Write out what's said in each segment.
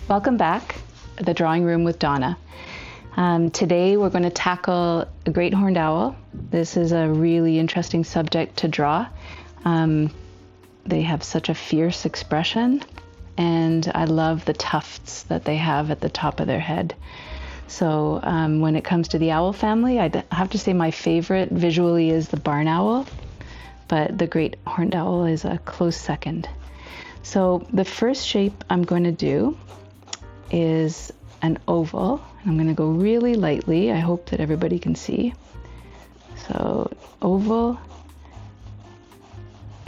Welcome back, the drawing room with Donna. Today we're going to tackle a great horned owl. This is a really interesting subject to draw. They have such a fierce expression, and I love the tufts that they have at the top of their head. So when it comes to the owl family, I'd have to say my favorite visually is the barn owl, but the great horned owl is a close second. So the first shape I'm going to do is an oval. I'm going to go really lightly. I hope that everybody can see. So oval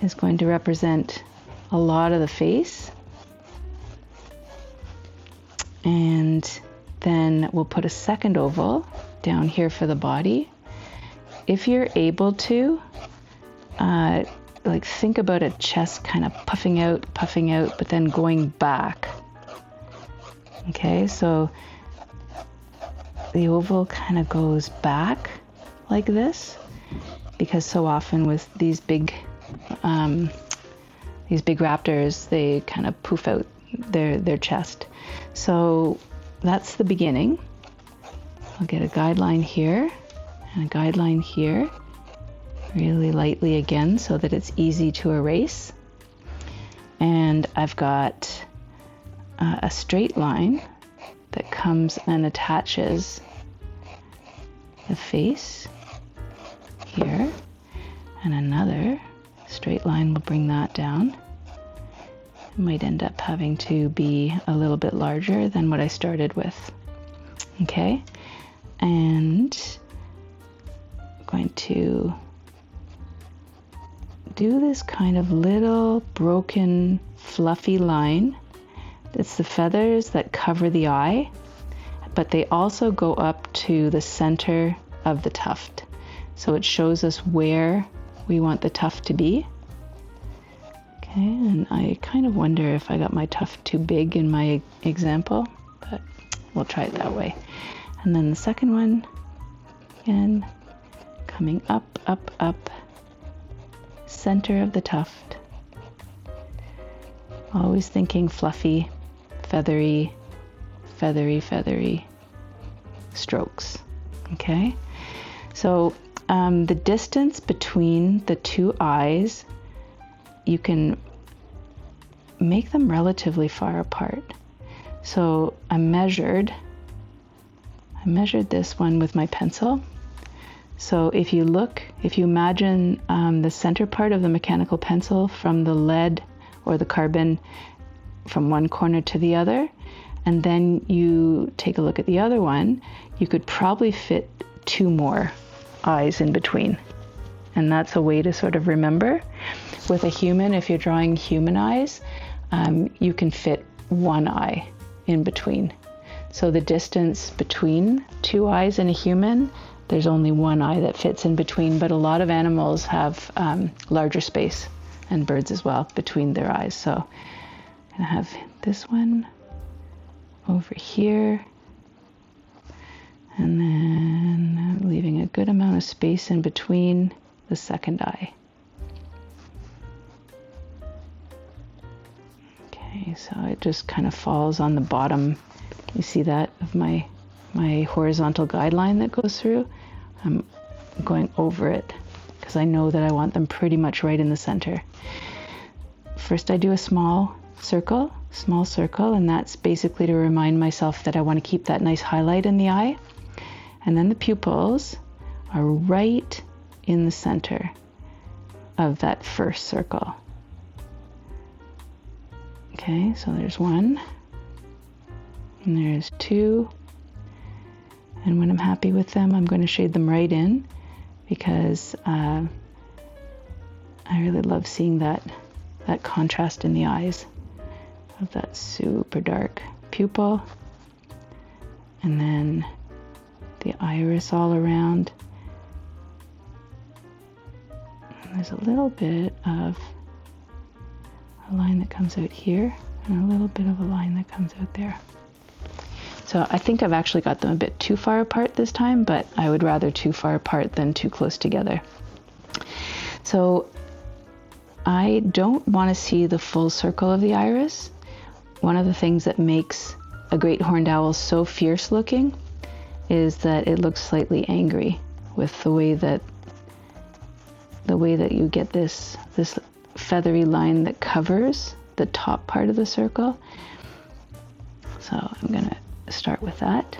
is going to represent a lot of the face. And then we'll put a second oval down here for the body. If you're able to, think about a chest kind of puffing out, but then going back. Okay, so the oval kind of goes back like this, because so often with these big raptors, they kind of poof out their chest. So that's the beginning. I'll get a guideline here and a guideline here, really lightly again so that it's easy to erase. And I've got a straight line that comes and attaches the face here, and another straight line will bring that down. It might end up having to be a little bit larger than what I started with. Okay, and I'm going to do this kind of little broken fluffy line. It's the feathers that cover the eye, but they also go up to the center of the tuft. So it shows us where we want the tuft to be. Okay, and I kind of wonder if I got my tuft too big in my example, but we'll try it that way. And then the second one, again, coming up, center of the tuft. Always thinking fluffy, feathery strokes. Okay, so the distance between the two eyes, you can make them relatively far apart. So I measured this one with my pencil. So if you imagine the center part of the mechanical pencil from the lead or the carbon from one corner to the other, and then you take a look at the other one, you could probably fit two more eyes in between. And that's a way to sort of remember. With a human, if you're drawing human eyes, you can fit one eye in between. So the distance between two eyes in a human, there's only one eye that fits in between, but a lot of animals have larger space, and birds as well, between their eyes. So I'm gonna have this one over here, and then leaving a good amount of space in between the second eye. Okay, so it just kind of falls on the bottom. You see that of my horizontal guideline that goes through. I'm going over it because I know that I want them pretty much right in the center. First I do a small circle, and that's basically to remind myself that I want to keep that nice highlight in the eye. And then the pupils are right in the center of that first circle. Okay, so there's one, and there's two. And when I'm happy with them, I'm going to shade them right in, because I really love seeing that contrast in the eyes of that super dark pupil, and then the iris all around. And there's a little bit of a line that comes out here, and a little bit of a line that comes out there. So I think I've actually got them a bit too far apart this time, but I would rather too far apart than too close together. So I don't want to see the full circle of the iris. One of the things that makes a great horned owl so fierce looking is that it looks slightly angry with the way that you get this feathery line that covers the top part of the circle. So I'm going to start with that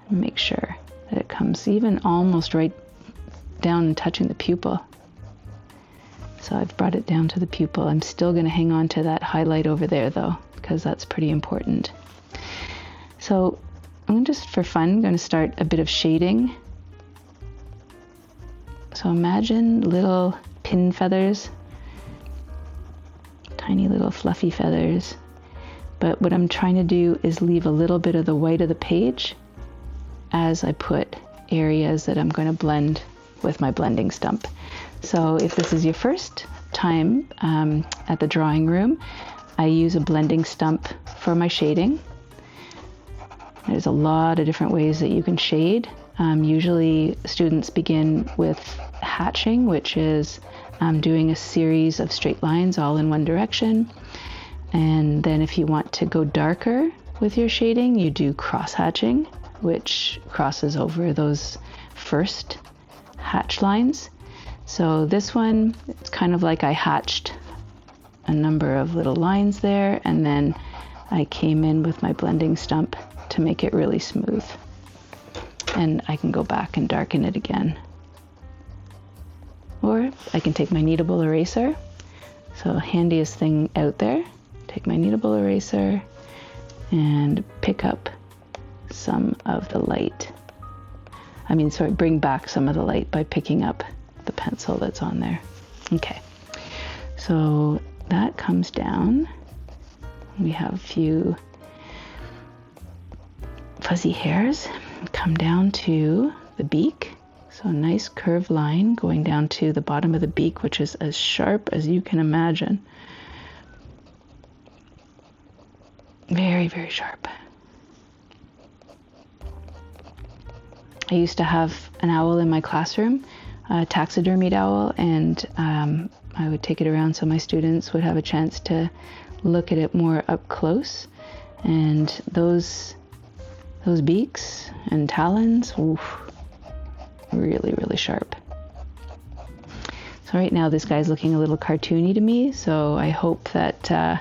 and make sure that it comes even almost right down and touching the pupil. So I've brought it down to the pupil. I'm still going to hang on to that highlight over there though, because that's pretty important. So I'm just for fun going to start a bit of shading. So imagine little pin feathers, tiny little fluffy feathers. But what I'm trying to do is leave a little bit of the white of the page as I put areas that I'm going to blend with my blending stump. So if this is your first time at the drawing room, I use a blending stump for my shading. There's a lot of different ways that you can shade. Usually students begin with hatching, which is doing a series of straight lines all in one direction. And then if you want to go darker with your shading, you do cross hatching, which crosses over those first hatch lines. So this one, it's kind of like I hatched a number of little lines there, and then I came in with my blending stump to make it really smooth. And I can go back and darken it again. Or I can take my kneadable eraser. So handiest thing out there. Take my kneadable eraser and pick up some of the light. Bring back some of the light by picking up the pencil that's on there. Okay, so that comes down. We have a few fuzzy hairs come down to the beak. So a nice curved line going down to the bottom of the beak, which is as sharp as you can imagine. Very, very sharp. I used to have an owl in my classroom, a taxidermied owl, and I would take it around so my students would have a chance to look at it more up close. And those beaks and talons, oof, really, really sharp. So right now this guy's looking a little cartoony to me, so I hope that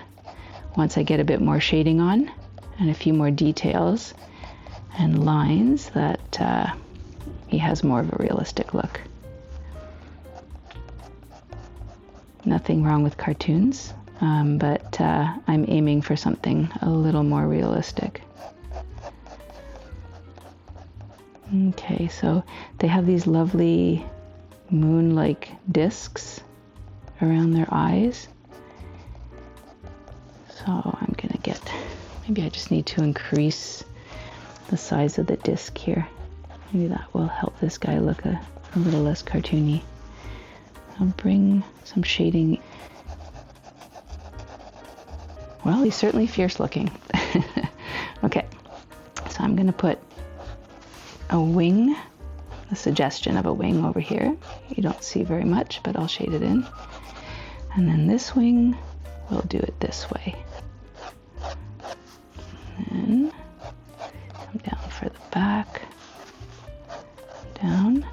once I get a bit more shading on and a few more details and lines, that he has more of a realistic look. Nothing wrong with cartoons, but I'm aiming for something a little more realistic. Okay, so they have these lovely moon-like discs around their eyes. So I'm gonna maybe I just need to increase the size of the disc here. Maybe that will help this guy look a little less cartoony. I'll bring some shading. Well, he's certainly fierce looking. Okay, so I'm gonna put a wing, a suggestion of a wing over here. You don't see very much, but I'll shade it in. And then this wing, we'll do it this way. And come down for the back, down.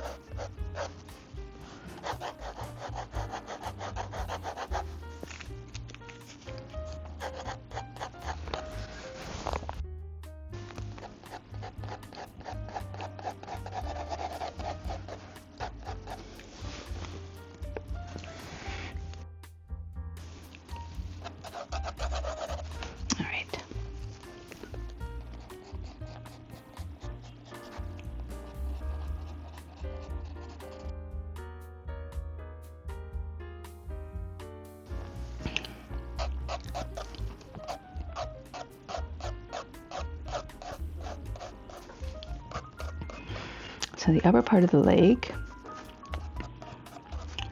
So the upper part of the leg,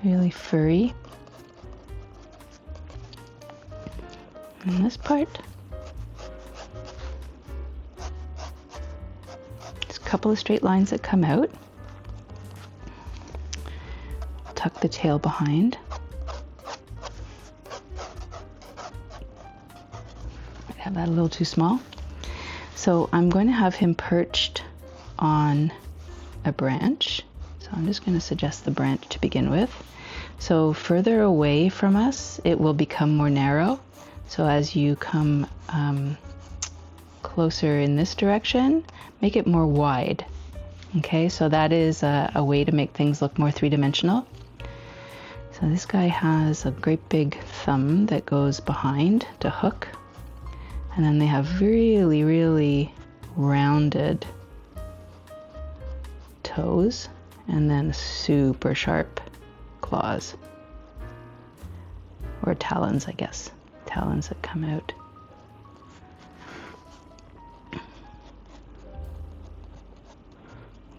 really furry. And this part, just a couple of straight lines that come out. Tuck the tail behind. I have that a little too small. So I'm going to have him perched on a branch. So I'm just going to suggest the branch to begin with. So further away from us, it will become more narrow. So as you come closer in this direction, make it more wide. Okay, so that is a way to make things look more three-dimensional. So this guy has a great big thumb that goes behind to hook. And then they have really, really rounded toes and then super sharp claws. Or talons, I guess. Talons that come out.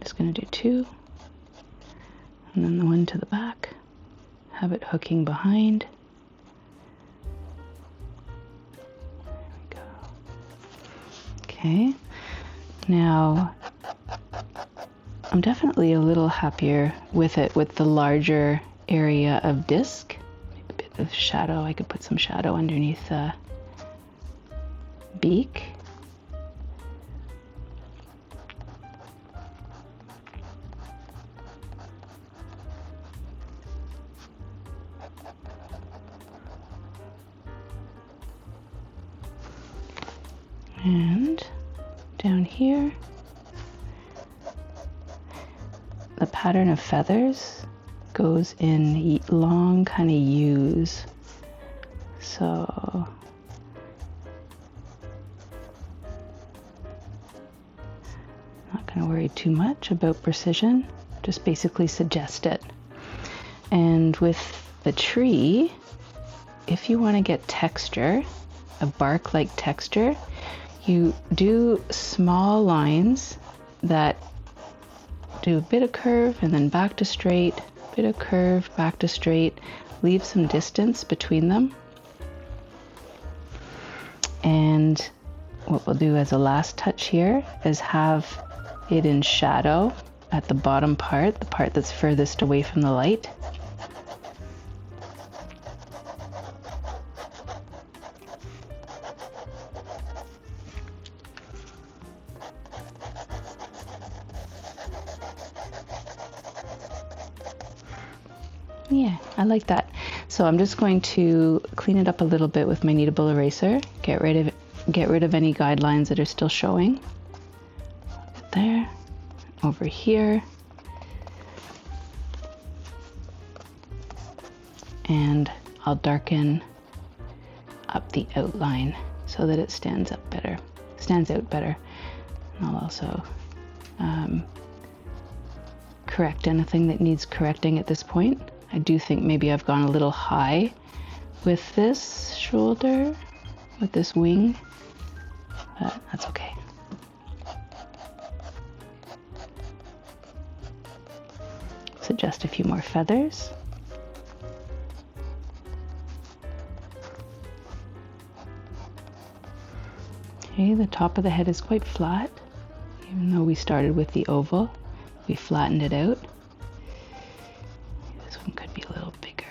Just going to do two. And then the one to the back. Have it hooking behind. There we go. Okay. Now, I'm definitely a little happier with it with the larger area of disc. Maybe a bit of shadow. I could put some shadow underneath the beak. And down here, the pattern of feathers goes in long kind of U's. So not going to worry too much about precision, just basically suggest it. And with the tree, if you want to get texture, a bark-like texture, you do small lines that do a bit of curve and then back to straight, bit of curve, back to straight, leave some distance between them. And what we'll do as a last touch here is have it in shadow at the bottom part, the part that's furthest away from the light. Yeah, I like that. So I'm just going to clean it up a little bit with my kneadable eraser. Get rid of any guidelines that are still showing. There, over here. And I'll darken up the outline so that it stands out better. And I'll also correct anything that needs correcting at this point. I do think maybe I've gone a little high with this shoulder, with this wing, but that's okay. Suggest a few more feathers. Okay, the top of the head is quite flat, even though we started with the oval. We flattened it out. This one could be a little bigger.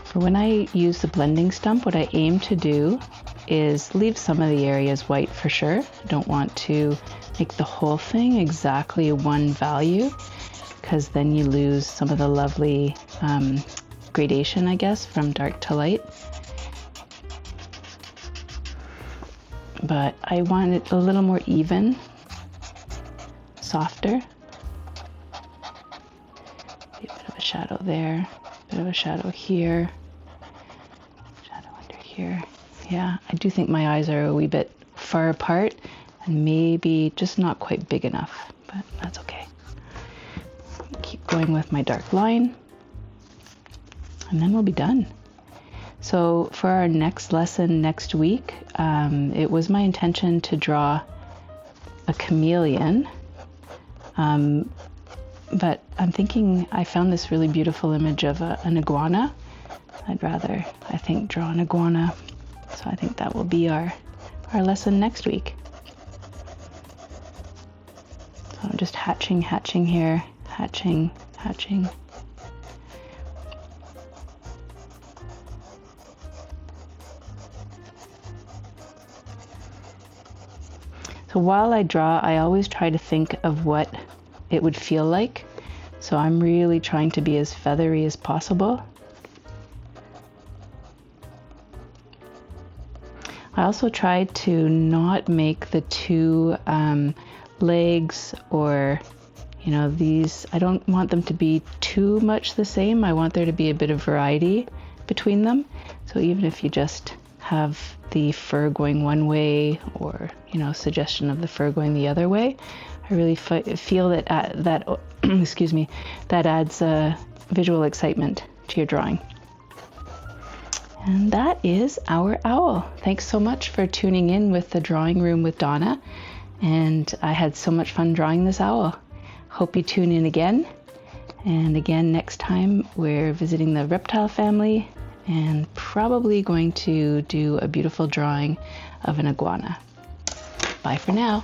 For when I use the blending stump, what I aim to do is leave some of the areas white for sure. I don't want to make the whole thing exactly one value, because then you lose some of the lovely gradation, I guess, from dark to light. But I want it a little more even, softer. A bit of a shadow there, a bit of a shadow here, shadow under here. Yeah, I do think my eyes are a wee bit far apart and maybe just not quite big enough, but that's okay. Keep going with my dark line, and then we'll be done. So for our next lesson next week, it was my intention to draw a chameleon, but I'm thinking I found this really beautiful image of an iguana. I'd rather, I think, draw an iguana. So I think that will be our our lesson next week. So I'm just hatching here, hatching. So while I draw, I always try to think of what it would feel like. So I'm really trying to be as feathery as possible. I also try to not make the two legs or, these, I don't want them to be too much the same. I want there to be a bit of variety between them. So even if you just have the fur going one way or, suggestion of the fur going the other way, I really feel that excuse me, that adds visual excitement to your drawing. And that is our owl. Thanks so much for tuning in with the Drawing Room with Donna. And I had so much fun drawing this owl. Hope you tune in again. And again, next time we're visiting the reptile family and probably going to do a beautiful drawing of an iguana. Bye for now.